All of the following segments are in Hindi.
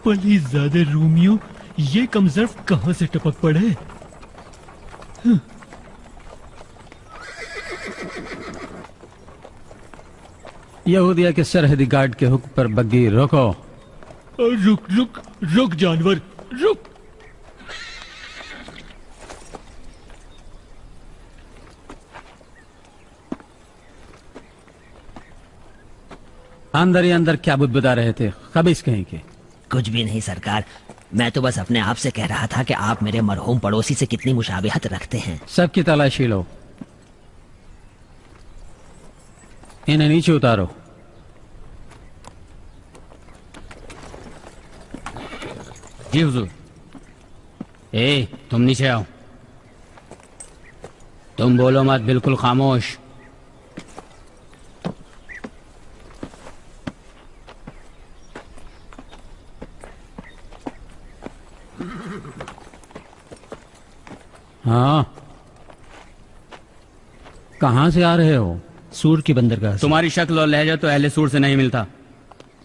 पलीज़ादे रूमियो, ये कमजर्फ कहां से टपक पड़े? यहूदिया के सरहदी गार्ड के हुक्म पर बग्गी रोको। रुक रुक रुक जानवर, रुक। अंदर ही अंदर क्या बुदबुदा रहे थे खबीस कहीं के? कुछ भी नहीं सरकार, मैं तो बस अपने आप से कह रहा था कि आप मेरे मरहूम पड़ोसी से कितनी मुशाबिहत रखते हैं। सबकी तलाशी लो, इन्हें नीचे उतारो। जी हुजूर। तुम नीचे आओ। तुम बोलो मत, बिल्कुल खामोश। हाँ, कहां से आ रहे हो? सूर की बंदरगाह से। तुम्हारी शक्ल और लहजा तो अहले सूर से नहीं मिलता।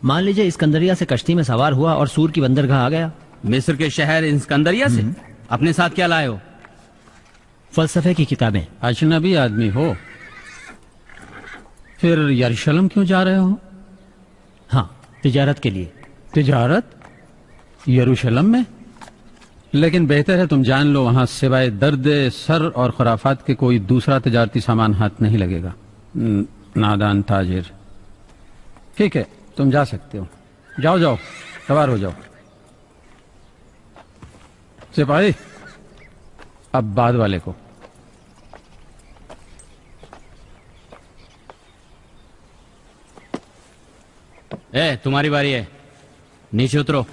मान लीजिए इस्कंदरिया से कश्ती में सवार हुआ और सूर की बंदरगाह आ गया। मिस्र के शहर इस्कंदरिया से? अपने साथ क्या लाए हो? फलसफे की किताबें। अजनबी आदमी हो, फिर यरूशलेम क्यों जा रहे हो? हाँ, तिजारत के लिए। तिजारत? यरूशलेम में? लेकिन बेहतर है तुम जान लो, वहां सिवाय दर्द सर और खुराफात के कोई दूसरा तिजारती सामान हाथ नहीं लगेगा। नादान ताजिर। ठीक है, तुम जा सकते हो। जाओ जाओ, सवार हो जाओ। सिपाही, अब बाद वाले को। तुम्हारी बारी है, नीचे उतरो।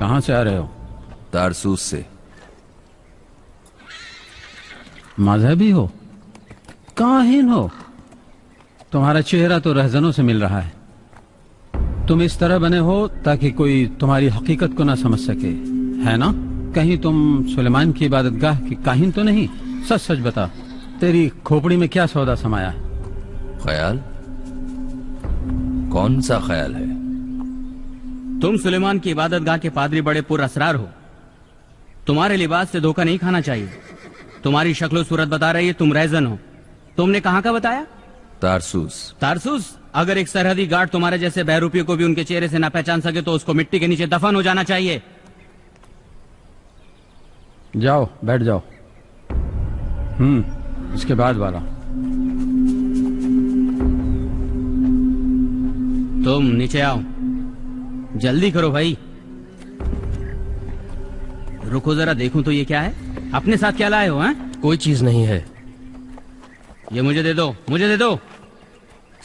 कहां से आ रहे हो? तारसूस से। मजहबी हो? काहिन हो? तुम्हारा चेहरा तो रहजनों से मिल रहा है। तुम इस तरह बने हो ताकि कोई तुम्हारी हकीकत को ना समझ सके, है ना? कहीं तुम सुलेमान की इबादतगाह की काहिन तो नहीं? सच सच बता, तेरी खोपड़ी में क्या सौदा समाया है? ख्याल? कौन सा ख्याल है? तुम सुलेमान की इबादतगाह के पादरी बड़े पुरअसरार हो। तुम्हारे लिबास से धोखा नहीं खाना चाहिए। तुम्हारी शक्ल सूरत बता रही है तुम रहजन हो। तुमने कहां का बताया? तारसूस। तारसूस? अगर एक सरहदी गार्ड तुम्हारे जैसे बहरूपियों को भी उनके चेहरे से ना पहचान सके तो उसको मिट्टी के नीचे दफन हो जाना चाहिए। जाओ, बैठ जाओ। इसके बाद वाला। तुम नीचे आओ, जल्दी करो भाई। रुको जरा, देखूं तो ये क्या है? अपने साथ क्या लाए हो? हैं? कोई चीज नहीं है। ये मुझे दे दो, मुझे दे दो।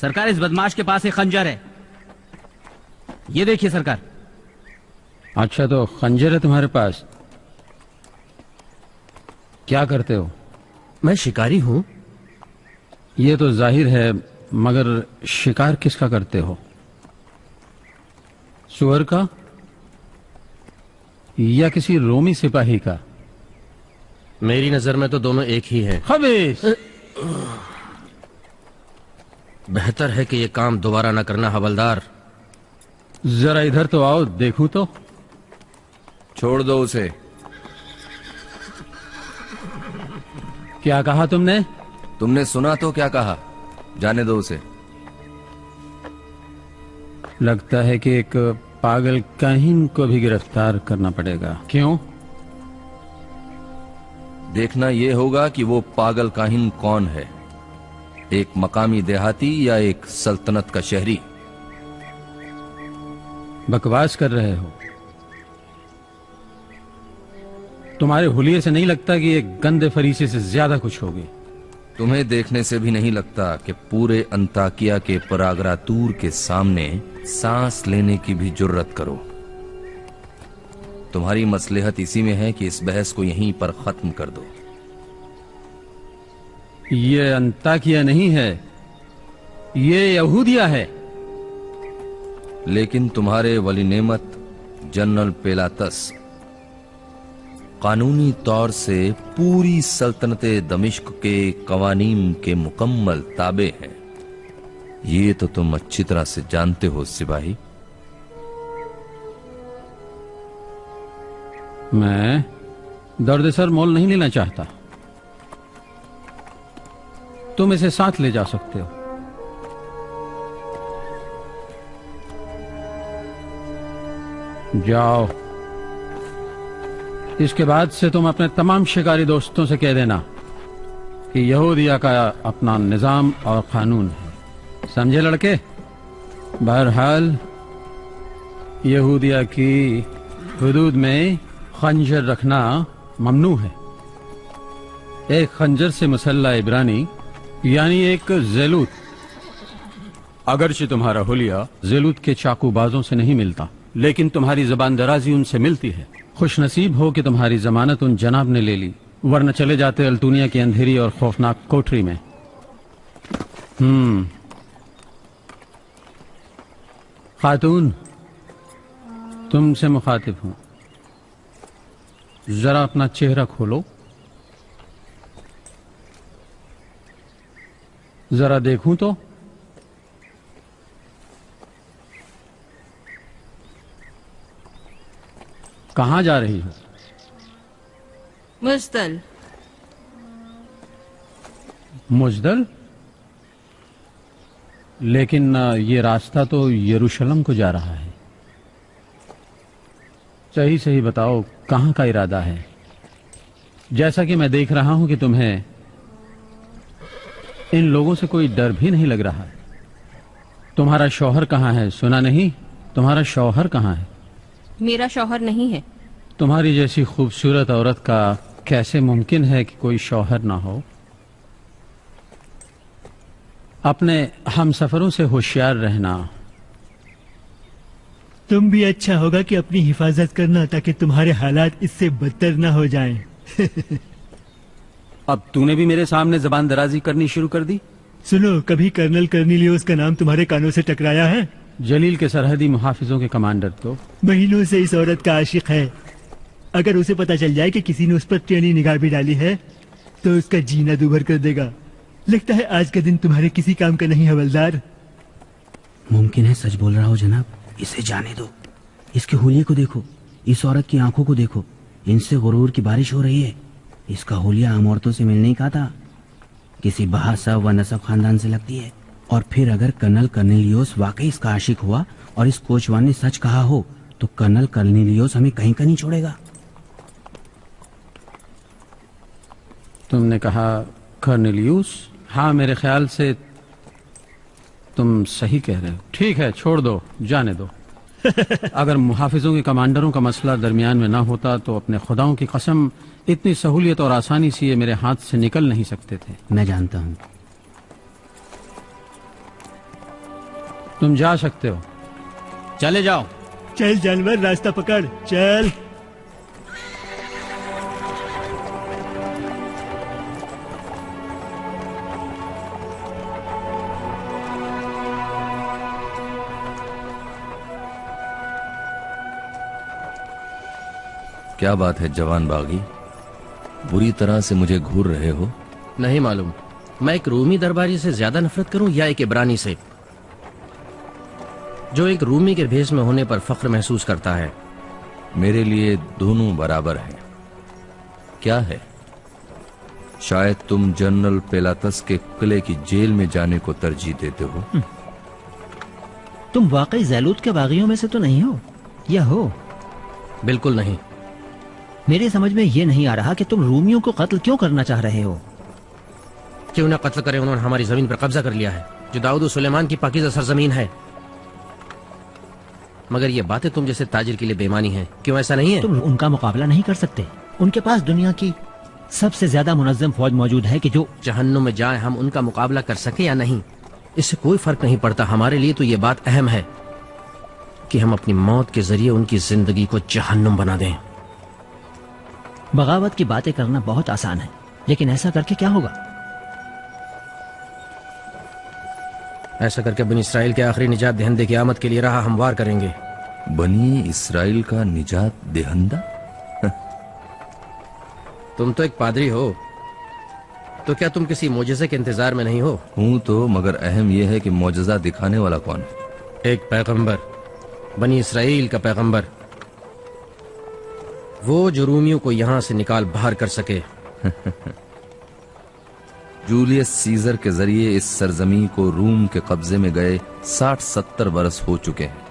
सरकार, इस बदमाश के पास एक खंजर है। ये देखिए सरकार। अच्छा, तो खंजर है तुम्हारे पास? क्या करते हो? मैं शिकारी हूं। ये तो जाहिर है, मगर शिकार किसका करते हो? सुअर का या किसी रोमी सिपाही का? मेरी नजर में तो दोनों एक ही हैं। खबीस! बेहतर है कि ये काम दोबारा न करना हवलदार। जरा इधर तो आओ, देखूं तो। छोड़ दो उसे। क्या कहा तुमने? तुमने सुना तो क्या कहा? जाने दो उसे। लगता है कि एक पागल काहिन को भी गिरफ्तार करना पड़ेगा। क्यों? देखना यह होगा कि वो पागल काहिन कौन है, एक मकामी देहाती या एक सल्तनत का शहरी। बकवास कर रहे हो। तुम्हारे हुलिये से नहीं लगता कि एक गंदे फरीसे से ज्यादा कुछ होगी। तुम्हें देखने से भी नहीं लगता कि पूरे अंताकिया के परागरातूर के सामने सांस लेने की भी जुर्रत करो। तुम्हारी मसलहत इसी में है कि इस बहस को यहीं पर खत्म कर दो। ये अंताकिया नहीं है, ये यहूदिया है। लेकिन तुम्हारे वली नेमत जनरल पेलातस कानूनी तौर से पूरी सल्तनते दमिश्क के कवानीन के मुकम्मल ताबे हैं। ये तो तुम अच्छी तरह से जानते हो सिपाही। मैं दर्द सर मोल नहीं लेना चाहता। तुम इसे साथ ले जा सकते हो। जाओ। इसके बाद से तुम अपने तमाम शिकारी दोस्तों से कह देना कि यहूदिया का अपना निजाम और कानून है। समझे लड़के? बहरहाल यहूदिया की हुदूद में खंजर रखना ममनू है। एक खंजर से मुसल्ला इब्रानी यानी एक ज़ेलूत, अगरचे तुम्हारा हुलिया ज़ेलूत के चाकूबाजों से नहीं मिलता, लेकिन तुम्हारी जबान दराजी उनसे मिलती है। खुशनसीब हो कि तुम्हारी जमानत उन जनाब ने ले ली, वरना चले जाते अल्तुनिया की अंधेरी और खौफनाक कोठरी में। खातून, तुमसे मुखातिब हूं। जरा अपना चेहरा खोलो, जरा देखूं तो। कहां जा रही हो? मुज्दल। मुज्दल? लेकिन ये रास्ता तो यरूशलेम को जा रहा है। सही सही बताओ, कहां का इरादा है? जैसा कि मैं देख रहा हूं कि तुम्हें इन लोगों से कोई डर भी नहीं लग रहा है। तुम्हारा शौहर कहां है? सुना नहीं, तुम्हारा शौहर कहां है? मेरा शौहर नहीं है। तुम्हारी जैसी खूबसूरत औरत का कैसे मुमकिन है कि कोई शौहर ना हो? अपने हमसफरों से होशियार रहना। तुम भी अच्छा होगा कि अपनी हिफाजत करना, ताकि तुम्हारे हालात इससे बदतर ना हो जाएं। अब तूने भी मेरे सामने जबान दराजी करनी शुरू कर दी। सुनो, कभी कर्नल कर्निलियोस का नाम तुम्हारे कानों से टकराया है? जलील के सरहदी मुहाफिजों के कमांडर तो महीनों से इस औरत का आशिक है। अगर उसे पता चल जाए कि किसी ने उस पर टेढ़ी निगाह भी डाली है तो उसका जीना दूभर कर देगा। लगता है आज का दिन तुम्हारे किसी काम का नहीं, हवलदार। मुमकिन है सच बोल रहा हो जनाब। इसे जाने दो। इसके हुलिये को देखो, इस औरत की आंखों को देखो, इनसे गुरूर की बारिश हो रही है। इसका हुलिया आम औरतों से मिल नहीं का था, किसी बहासा व नसब खानदान से लगती है। और फिर अगर कर्नल कर्नेलियोस वाकई इसका आशिक हुआ और इस कोचवान ने सच कहा हो तो कर्नल कर्नेलियोस हमें कहीं का नहीं छोड़ेगा। तुमने कहा कर्नेलियोस? हाँ, मेरे ख्याल से तुम सही कह रहे हो। ठीक है, छोड़ दो, जाने दो। अगर मुहाफिजों के कमांडरों का मसला दरमियान में ना होता तो अपने खुदाओं की कसम इतनी सहूलियत और आसानी से ये मेरे हाथ से निकल नहीं सकते थे। मैं जानता हूँ। तुम जा सकते हो। चले जाओ। चल जानवर, रास्ता पकड़, चल। क्या बात है जवान बागी, बुरी तरह से मुझे घूर रहे हो? नहीं मालूम, मैं एक रूमी दरबारी से ज्यादा नफरत करूं या एक इब्रानी से, जो एक रूमी के भेष में होने पर फख्र महसूस करता है। मेरे लिए दोनों बराबर हैं। क्या है? शायद तुम जनरल पेलातस के किले की जेल में जाने को तरजीह देते हो। तुम वाकई ज़ैलूत के बागियों में से तो नहीं हो, या हो? बिल्कुल नहीं। मेरी समझ में ये नहीं आ रहा कि तुम रूमियों को कत्ल क्यों करना चाह रहे हो। क्यों ना कत्ल करें, उन्होंने हमारी जमीन पर कब्जा कर लिया है, जो दाऊद और सुलेमान की पाकीज़ा सरजमीन है। मगर ये बातें तुम जैसे ताजिर के लिए बेमानी हैं, क्यों ऐसा नहीं है? तुम उनका मुकाबला नहीं कर सकते। उनके पास दुनिया की सबसे ज्यादा मुनज्जम फौज मौजूद है कि जो जहन्नुम में जाए हम उनका मुकाबला कर सके या नहीं, इससे कोई फर्क नहीं पड़ता। हमारे लिए तो ये बात अहम है कि हम अपनी मौत के जरिए उनकी जिंदगी को जहन्नुम बना दें। बगावत की बातें करना बहुत आसान है, लेकिन ऐसा करके क्या होगा? ऐसा करके बनी इसराइल के आखिरी निजात दहिंदे की आमद के लिए राह हमवार करेंगे। बनी इसराइल का निजात दहिंदा? तुम तो एक पादरी हो, तो क्या तुम किसी मोजज़े के इंतजार में नहीं हो? हूं तो, मगर अहम यह है कि मोजज़ा दिखाने वाला कौन है? एक पैगंबर, बनी इसराइल का पैगंबर, वो जो रूमियों को यहां से निकाल बाहर कर सके। जूलियस सीजर के जरिए इस सरजमी को रूम के कब्जे में गए 60-70 बरस हो चुके हैं।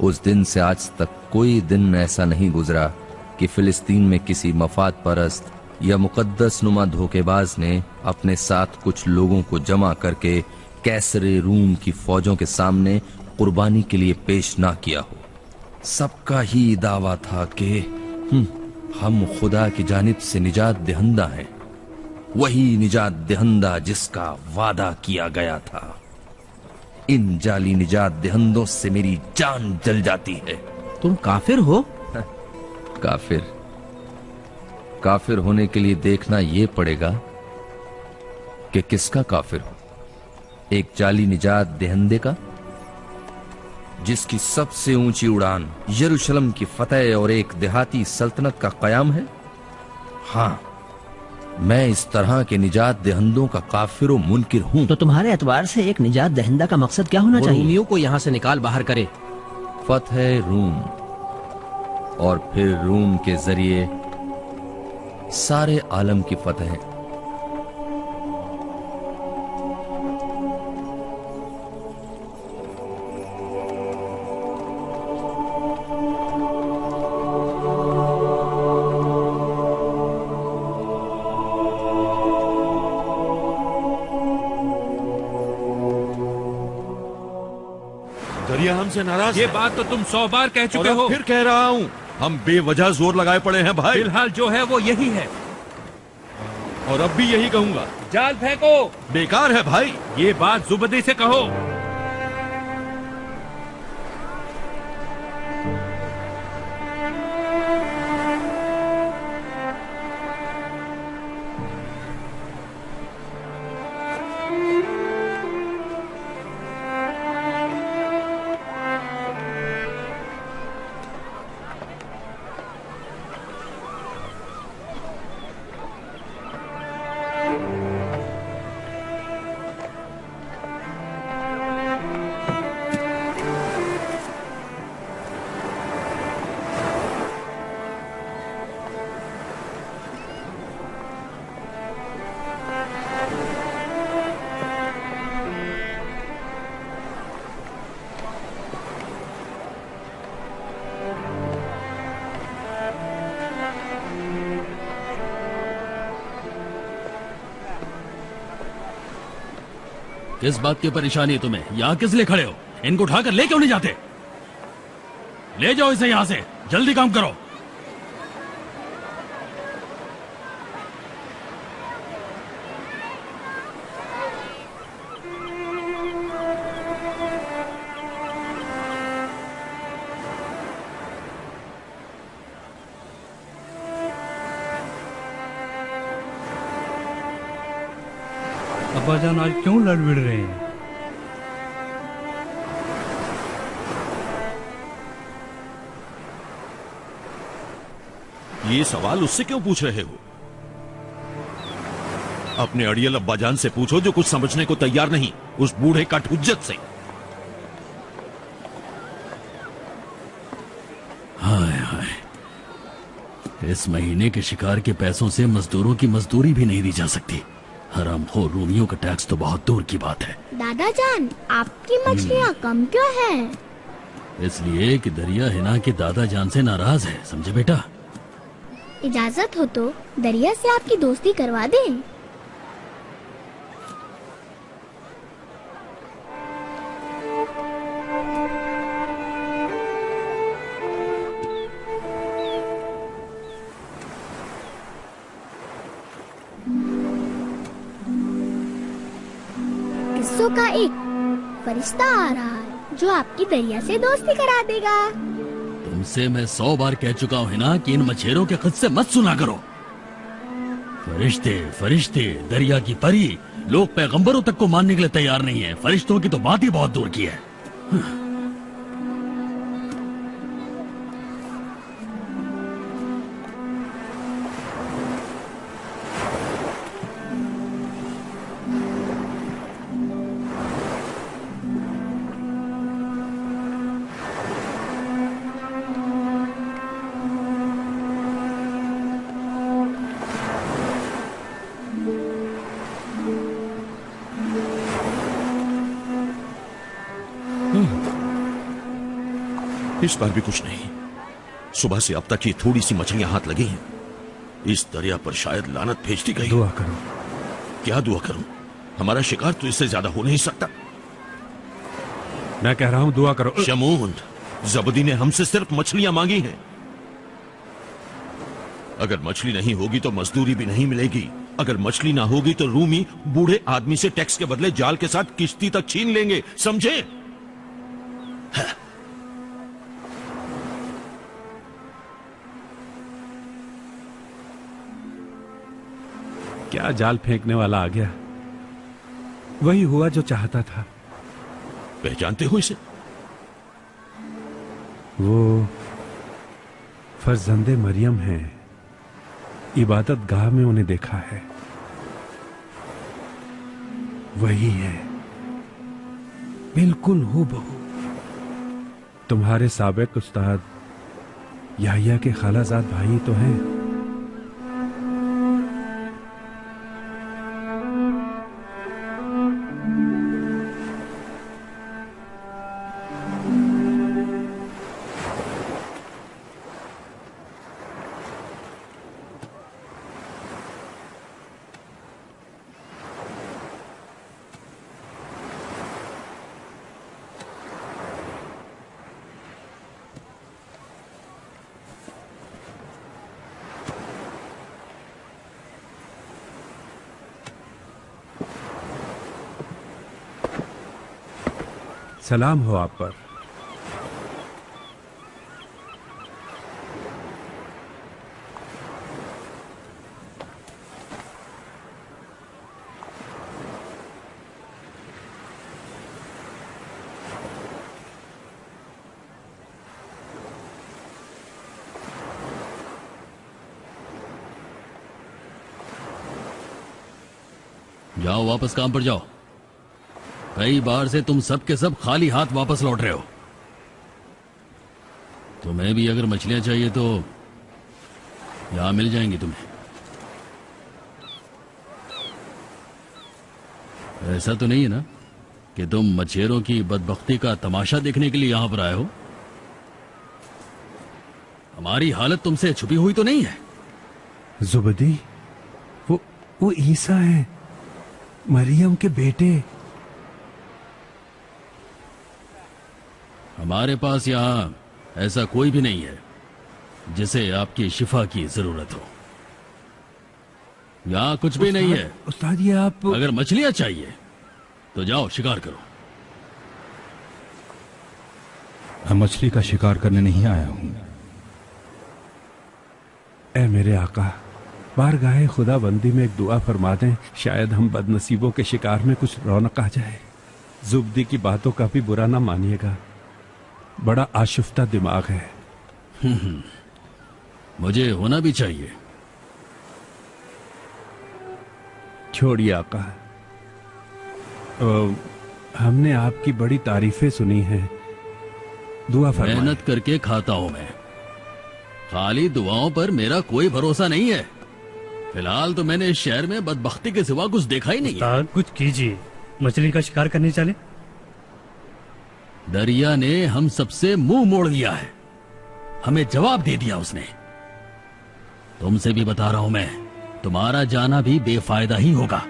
उस दिन से आज तक कोई दिन ऐसा नहीं गुजरा कि फिलिस्तीन में किसी मफाद परस्त या मुकद्दस नुमा धोखेबाज ने अपने साथ कुछ लोगों को जमा करके कैसरे रूम की फौजों के सामने कुर्बानी के लिए पेश ना किया हो। सबका ही दावा था कि हम खुदा की जानिब से निजात दहिंदा हैं, वही निजात दहिंदा जिसका वादा किया गया था। इन जाली निजात दहिंदों से मेरी जान जल जाती है। तुम काफिर हो? काफिर होने के लिए देखना यह पड़ेगा कि किसका काफिर हो। एक जाली निजात दहिंदे का, जिसकी सबसे ऊंची उड़ान यरूशलेम की फतेह और एक देहाती सल्तनत का कयाम है। हां, मैं इस तरह के निजात दहिंदों का काफिर और मुनकिर हूं। तो तुम्हारे एतबार से एक निजात दहिंदा का मकसद क्या होना चाहिए? रूमियों को यहाँ से निकाल बाहर करे। फतेह रूम, और फिर रूम के जरिए सारे आलम की फतेह। दरिया हमसे नाराज ये है। बात तो तुम 100 बार कह और चुके अब हो। फिर कह रहा हूँ, हम बेवजह जोर लगाए पड़े हैं भाई। फिलहाल जो है वो यही है। और अब भी यही कहूंगा, जाल फेंको। बेकार है भाई। ये बात जुबदी से कहो। किस बात की परेशानी है तुम्हें? यहाँ किस लिए खड़े हो? इनको उठाकर ले क्यों नहीं जाते? ले जाओ इसे यहाँ से, जल्दी काम करो। अब्बाजान आज क्यों लड़ भिड़ रहे हैं? ये सवाल उससे क्यों पूछ रहे हो? अपने अड़ियल अब्बाजान से पूछो जो कुछ समझने को तैयार नहीं, उस बूढ़े कट हुज्जत से। हाय हाय, इस महीने के शिकार के पैसों से मजदूरों की मजदूरी भी नहीं दी जा सकती। हरामखोर रूमियों का टैक्स तो बहुत दूर की बात है। दादा जान, आपकी मछलियाँ कम क्यों हैं? इसलिए कि दरिया हिना के दादा जान से नाराज है, समझे बेटा? इजाजत हो तो दरिया से आपकी दोस्ती करवा दें। किस्सों का एक फरिश्ता आ रहा है जो आपकी दरिया से दोस्ती करा देगा। तुमसे मैं 100 बार कह चुका हूँ ना कि इन मछेरों के खुद से मत सुना करो। फरिश्ते फरिश्ते, दरिया की परी, लोग पैगंबरों तक को मानने के लिए तैयार नहीं है। फरिश्तों की तो बात ही बहुत दूर की है। इस बार भी कुछ नहीं। सुबह से अब तक ये थोड़ी सी मछलियां हाथ लगी हैं। इस दरिया पर शायद लानत भेजती गई। दुआ करो। क्या दुआ करूं? हमारा शिकार तो इससे ज्यादा हो नहीं सकता। मैं कह रहा हूं दुआ करो। शमून, जबदी ने हमसे सिर्फ मछलियां मांगी हैं। अगर मछली नहीं होगी तो मजदूरी भी नहीं मिलेगी। अगर मछली ना होगी तो रूमी बूढ़े आदमी से टैक्स के बदले जाल के साथ किश्ती तक छीन लेंगे, समझे? क्या जाल फेंकने वाला आ गया। वही हुआ जो चाहता था। पहचानते हो इसे? वो फर्जंदे मरियम हैं। इबादत गाह में उन्हें देखा है। वही है, बिल्कुल हूबहू। तुम्हारे साबिक उस्ताद याहिया के खालाजाद भाई तो हैं। सलाम हो आप पर। जाओ, वापस काम पर जाओ। कई बार से तुम सब के सब खाली हाथ वापस लौट रहे हो। तुम्हें भी अगर मछलियां चाहिए तो यहां मिल जाएंगी तुम्हें। ऐसा तो नहीं है ना कि तुम मछेरों की बदबख्ती का तमाशा देखने के लिए यहां पर आए हो? हमारी हालत तुमसे छुपी हुई तो नहीं है? जुबदी, वो ईसा है, मरियम के बेटे। हमारे पास यहां ऐसा कोई भी नहीं है जिसे आपकी शिफा की जरूरत हो। यहां कुछ भी नहीं है। उस्ताद, ये आप अगर मछलियां चाहिए तो जाओ शिकार करो। मैं मछली का शिकार करने नहीं आया हूं। ए मेरे आका, बारगाहे खुदा बंदी में एक दुआ फरमा दें, शायद हम बदनसीबों के शिकार में कुछ रौनक आ जाए। जुब्दी की बातों का भी बुरा ना मानिएगा, बड़ा आशिफ्ता दिमाग है। मुझे होना भी चाहिए। छोड़िए आका, हमने आपकी बड़ी तारीफें सुनी हैं। दुआ फरमाएं। मेहनत करके खाता हूं मैं। खाली दुआओं पर मेरा कोई भरोसा नहीं है। फिलहाल तो मैंने इस शहर में बदबख्ती के सिवा कुछ देखा ही नहीं है। कुछ कीजिए, मछली का शिकार करने चले। दरिया ने हम सबसे मुंह मोड़ लिया है। हमें जवाब दे दिया उसने। तुमसे भी बता रहा हूं मैं, तुम्हारा जाना भी बेफायदा ही होगा।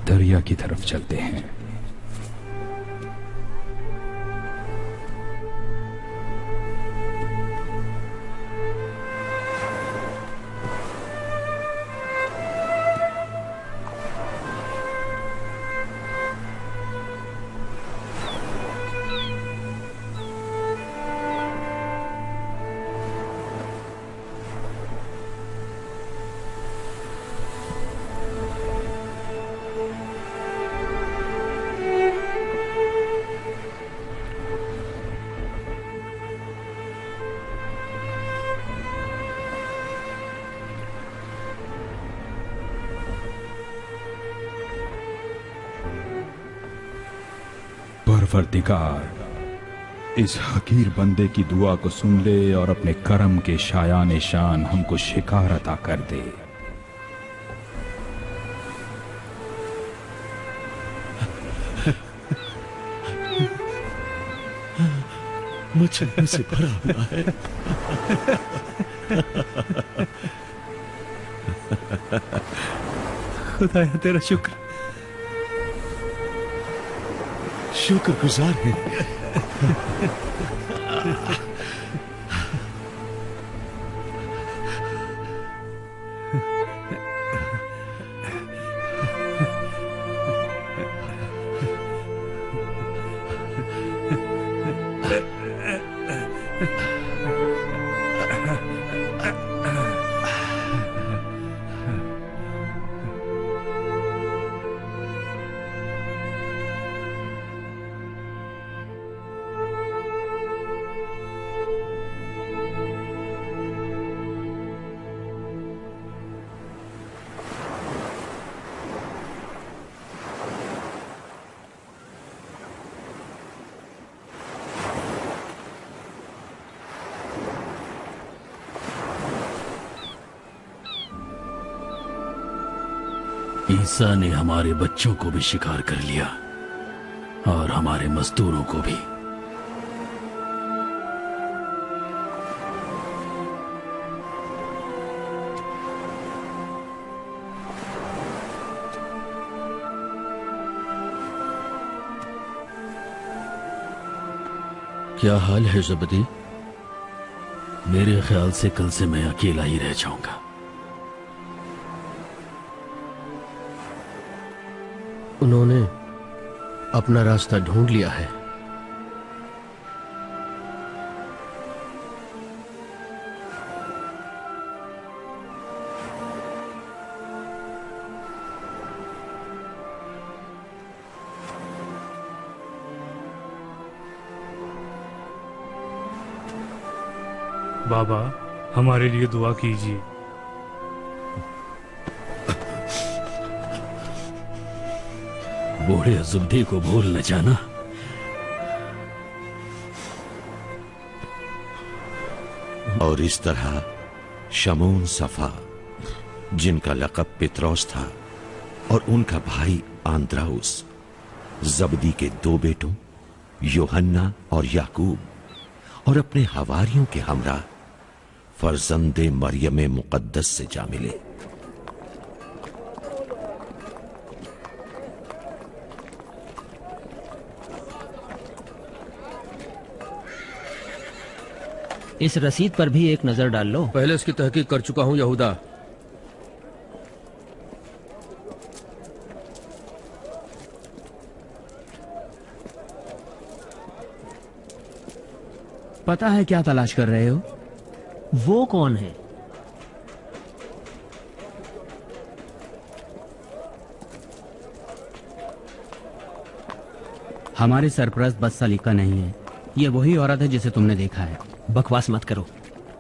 दरिया की तरफ चलते हैं। परवरदिगार, इस हकीर बंदे की दुआ को सुन ले और अपने करम के शायान शान हमको शिकार अता कर दे। मछलियों से भरा हुआ है। खुदाया तेरा शुक्र, शुक्रगुजार है। ईसा ने हमारे बच्चों को भी शिकार कर लिया और हमारे मजदूरों को भी। क्या हाल है ज़बदी? मेरे ख्याल से कल से मैं अकेला ही रह जाऊंगा। उन्होंने अपना रास्ता ढूंढ लिया है। बाबा, हमारे लिए दुआ कीजिए। बूढ़े ज़ुब्दी को भूल न जाना। और इस तरह शमून सफा, जिनका लक़ब पित्रोस था, और उनका भाई आंद्राउस, जबदी के 2 बेटों यूहन्ना और याकूब, और अपने हवारियों के हमरा फर्जंदे मरियम मुकद्दस से जा मिले। इस रसीद पर भी एक नजर डाल लो। पहले इसकी तहकीक कर चुका हूं यहूदा। पता है क्या तलाश कर रहे हो? वो कौन है? हमारे सरपरस्त बस सलीका नहीं है। ये वही औरत है जिसे तुमने देखा है। बकवास मत करो।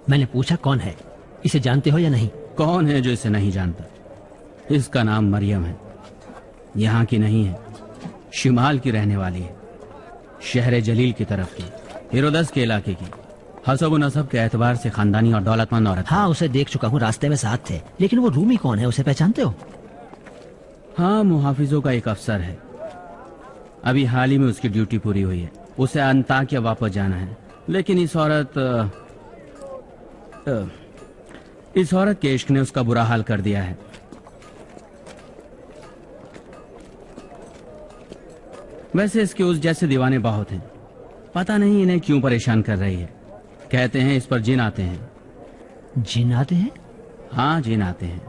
मैंने पूछा कौन है, इसे जानते हो या नहीं? कौन है जो इसे नहीं जानता? इसका नाम मरियम है। यहाँ की नहीं है, शिमाल की रहने वाली है, शहर जलील की तरफ की, हेरोदस के इलाके की। हसब नसब के एतबार से खानदानी और दौलतमंद औरत। हाँ, उसे देख चुका हूँ, रास्ते में साथ थे। लेकिन वो रूमी कौन है, उसे पहचानते हो? हाँ, मुहाफिजों का एक अफसर है। अभी हाल ही में उसकी ड्यूटी पूरी हुई है। उसे अंताकिया वापस जाना है। लेकिन इस औरत के इश्क ने उसका बुरा हाल कर दिया है। वैसे इसके उस जैसे दीवाने बहुत हैं। पता नहीं इन्हें क्यों परेशान कर रही है। कहते हैं इस पर जिन आते हैं। जिन आते हैं? हाँ, जिन आते हैं।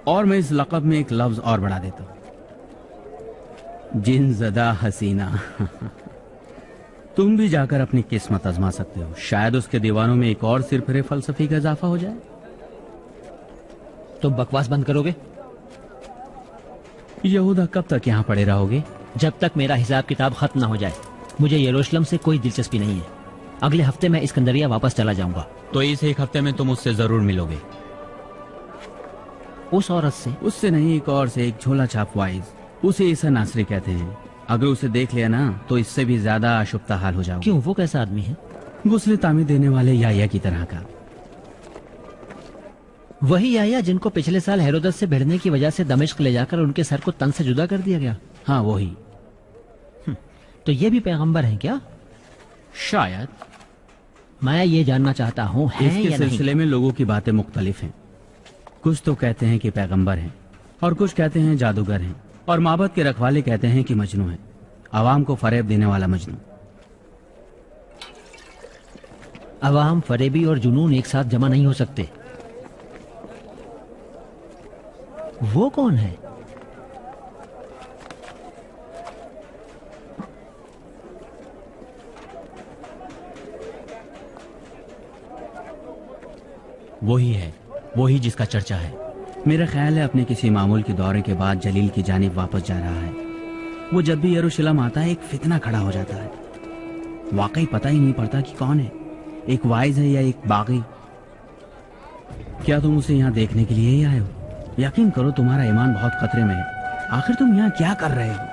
और मैं इस लक़ब में एक लफ्ज और बढ़ा देता हूं, जिन ज़दा हसीना। तुम भी जाकर अपनी किस्मत आजमा सकते हो। शायद उसके दीवानों में एक और सिरफिरे फलसफी का इजाफा हो जाए। तुम बकवास बंद करोगे? यहूदा, कब तक यहाँ पड़े रहोगे? जब तक मेरा हिसाब किताब खत्म ना हो जाए। मुझे यरूशलेम से कोई दिलचस्पी नहीं है। अगले हफ्ते मैं इस्कंदरिया वापस चला जाऊंगा। तो इस एक हफ्ते में तुम उससे जरूर मिलोगे। उस औरत से? उससे नहीं, एक और से, एक झोला छाप वाइज। उसे ईसा नासरी कहते हैं। अगर उसे देख लिया ना तो इससे भी ज्यादा अशुभता हाल हो जाओगे। क्यों, वो कैसा आदमी है? गुस्ले तामीर देने वाले याया की तरह का। वही याया जिनको पिछले साल हेरोदस से भिड़ने की वजह से दमिश्क ले जाकर उनके सर को तन से जुदा कर दिया गया। हाँ वही। तो ये भी पैगंबर हैं क्या? शायद। मैं ये जानना चाहता हूँ है इसके या सिलसिले में लोगों की बातें मुख्तलिफ हैं। कुछ तो कहते हैं कि पैगंबर हैं और कुछ कहते हैं जादूगर हैं और माबद के रखवाले कहते हैं कि मजनू है, आवाम को फरेब देने वाला मजनू। अवाम, फरेबी और जुनून एक साथ जमा नहीं हो सकते। वो कौन है? वही है, वही जिसका चर्चा है। मेरा ख्याल है अपने किसी मामूल के दौरे के बाद जलील की जानिब वापस जा रहा है। वो जब भी यरूशलेम आता है एक फितना खड़ा हो जाता है। वाकई पता ही नहीं पड़ता कि कौन है, एक वाइज है या एक बागी। क्या तुम उसे यहाँ देखने के लिए ही आए हो? यकीन करो तुम्हारा ईमान बहुत खतरे में है। आखिर तुम यहाँ क्या कर रहे हो?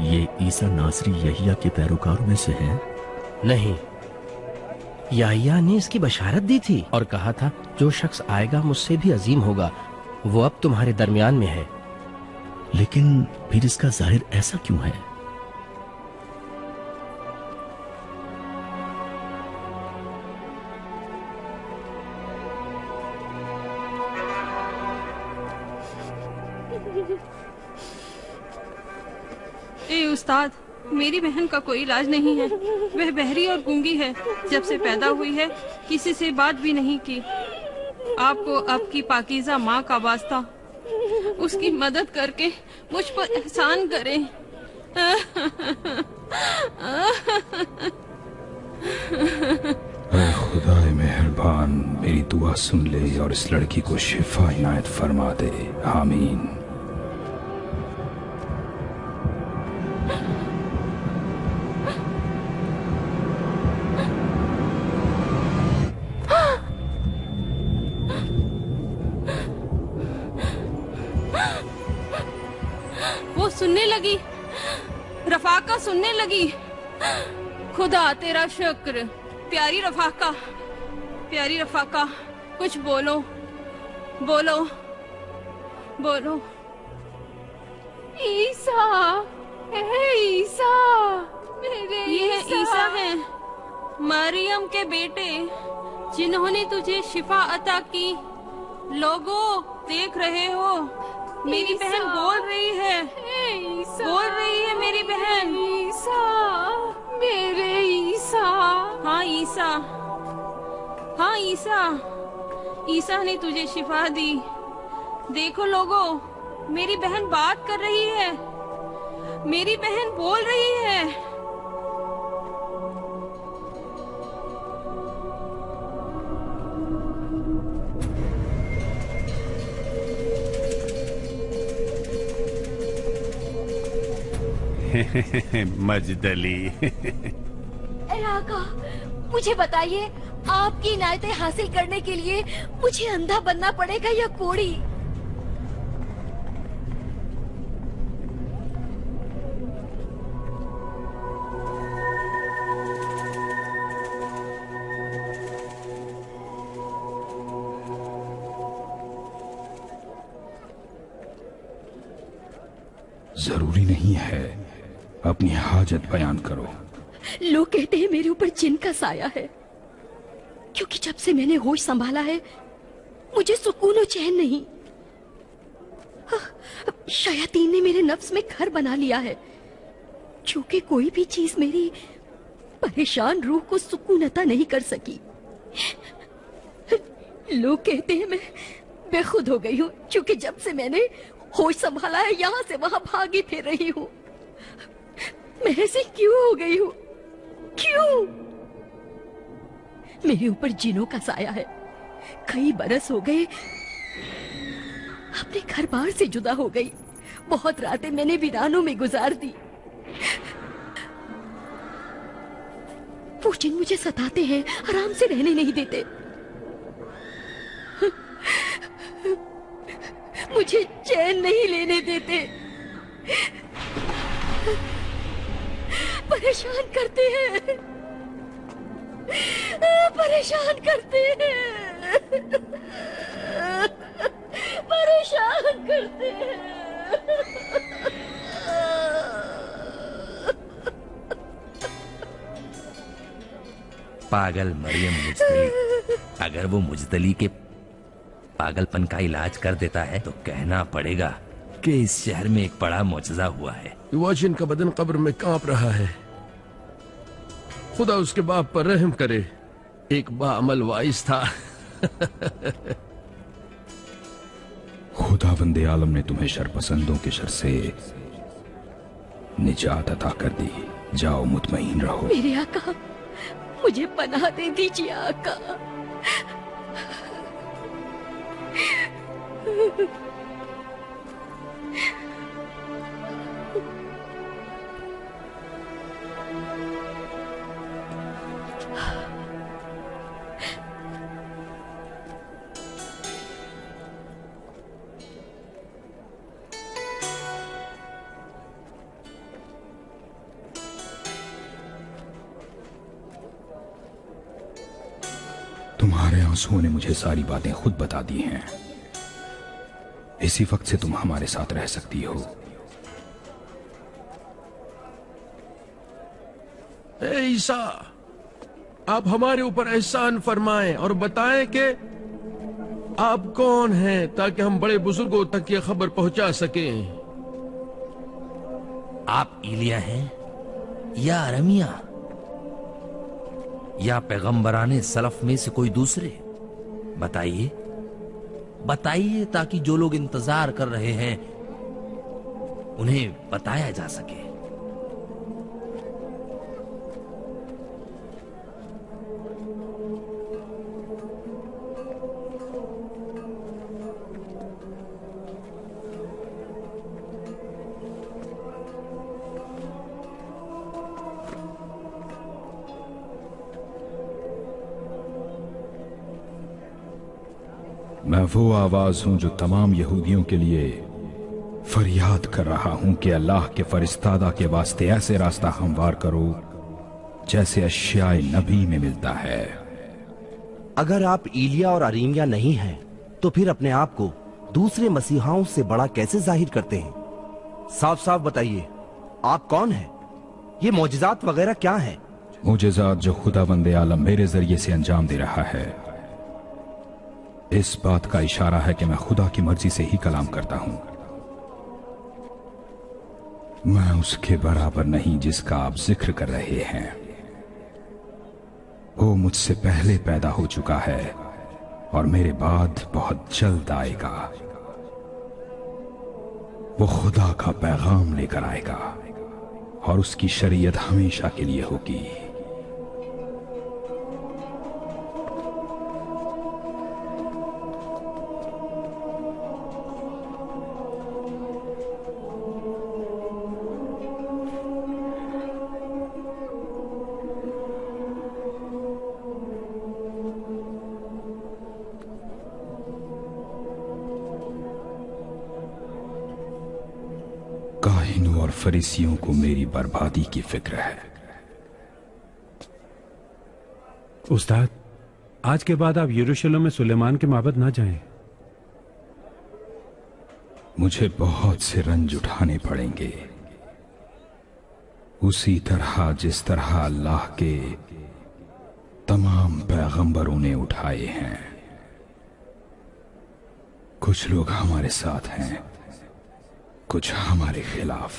ये ईसा नासरी यहिया के पैरोकारों में से है? नहीं, याहिया ने इसकी बशारत दी थी और कहा था जो शख्स आएगा मुझसे भी अजीम होगा, वो अब तुम्हारे दरमियान में है। लेकिन फिर इसका जाहिर ऐसा क्यों है? ए उस्ताद, मेरी बहन का कोई इलाज नहीं है। वह बहरी और गूंगी है। जब से पैदा हुई है किसी से बात भी नहीं की। आपको आपकी पाकीज़ा माँ का वास्ता उसकी मदद करके मुझ पर एहसान करें। खुदाए मेहरबान मेरी दुआ सुन ले और इस लड़की को शिफा इनायत फरमा दे। आमीन। वो सुनने लगी, रफाका सुनने लगी। खुदा तेरा शुक्र। प्यारी रफाका, प्यारी रफाका, कुछ बोलो, बोलो, बोलो। ईसा, ईसा, मेरे ये ईसा है, मरियम के बेटे, जिन्होंने तुझे शिफा अता की। लोगों, देख रहे हो, मेरी बहन बोल रही है, बोल रही है मेरी बहन। ईसा, मेरे ईसा। हाँ ईसा, हाँ ईसा, ईसा ने तुझे शिफा दी। देखो लोगों, मेरी बहन बात कर रही है, मेरी बहन बोल रही है। मजदली। आका, मुझे बताइए, आपकी इनायतें हासिल करने के लिए मुझे अंधा बनना पड़ेगा या कोड़ी? जरूरी नहीं है, अपनी हाजत बयान करो। लोग कहते हैं मेरे ऊपर जिन का साया है, क्योंकि जब से मैंने होश संभाला है मुझे सुकून और चैन नहीं। शयातीन ने मेरे नफ्स में घर बना लिया है, क्योंकि कोई भी चीज मेरी परेशान रूह को सुकून अता नहीं कर सकी। लोग कहते हैं मैं बेखुद हो गई हूँ, क्योंकि जब से मैंने होश संभाला है यहाँ से वहां भागी फिर रही हूँ। मैं ऐसी क्यों हो गई हूँ? क्यों? मेरे ऊपर जिनों का साया है। कई बरस हो गए अपने घर बार से जुदा हो गई। बहुत रातें मैंने वीरानों में गुजार दी। वो जिन मुझे सताते हैं, आराम से रहने नहीं देते। मुझे चैन नहीं लेने देते, परेशान करते हैं, परेशान करते हैं, परेशान करते हैं। पागल मरियम मुजतली, अगर वो मुजतली के पागलपन का इलाज कर देता है तो कहना पड़ेगा कि इस शहर में एक बड़ा मौजज़ा हुआ है। युवाचिन का बदन कब्र में कांप रहा है। खुदा उसके बाप पर रहम करे, एक बाअमल वाइस था। खुदावंदे आलम ने तुम्हें शरपसंदों के शर से निजात अता कर दी। जाओ, मुतमईन रहो। मेरे आका, मुझे पनाह दे दीजिए आका। तुम्हारे आंसुओं ने मुझे सारी बातें खुद बता दी हैं। इसी वक्त से तुम हमारे साथ रह सकती हो। ए ईसा, आप हमारे ऊपर एहसान फरमाएं और बताएं कि आप कौन हैं, ताकि हम बड़े बुजुर्गों तक ये खबर पहुंचा सकें। आप इलिया हैं या अरमिया या पैगंबराने सलफ में से कोई दूसरे? बताइए, बताइए, ताकि जो लोग इंतजार कर रहे हैं उन्हें बताया जा सके। मैं वो आवाज हूं जो तमाम यहूदियों के लिए फरियाद कर रहा हूं कि अल्लाह के फरिश्तादा के वास्ते ऐसे रास्ता हमवार करो जैसे अश्याए नबी में मिलता है। अगर आप इलिया और अरीमिया नहीं हैं, तो फिर अपने आप को दूसरे मसीहाओं से बड़ा कैसे जाहिर करते हैं? साफ साफ बताइए, आप कौन हैं? ये मौजिज़ात वगैरह क्या हैं? मुजज़ात जो खुदावंदे आलम मेरे जरिए से अंजाम दे रहा है, इस बात का इशारा है कि मैं खुदा की मर्जी से ही कलाम करता हूं। मैं उसके बराबर नहीं जिसका आप जिक्र कर रहे हैं। वो मुझसे पहले पैदा हो चुका है और मेरे बाद बहुत जल्द आएगा। वो खुदा का पैगाम लेकर आएगा और उसकी शरीयत हमेशा के लिए होगी। काहिनों और फरीसियों को मेरी बर्बादी की फिक्र है। उस्ताद, आज के बाद आप यरूशलेम में सुलेमान के माबद ना जाएं। मुझे बहुत से रंज उठाने पड़ेंगे, उसी तरह जिस तरह अल्लाह के तमाम पैगंबरों ने उठाए हैं। कुछ लोग हमारे साथ हैं, कुछ हमारे खिलाफ।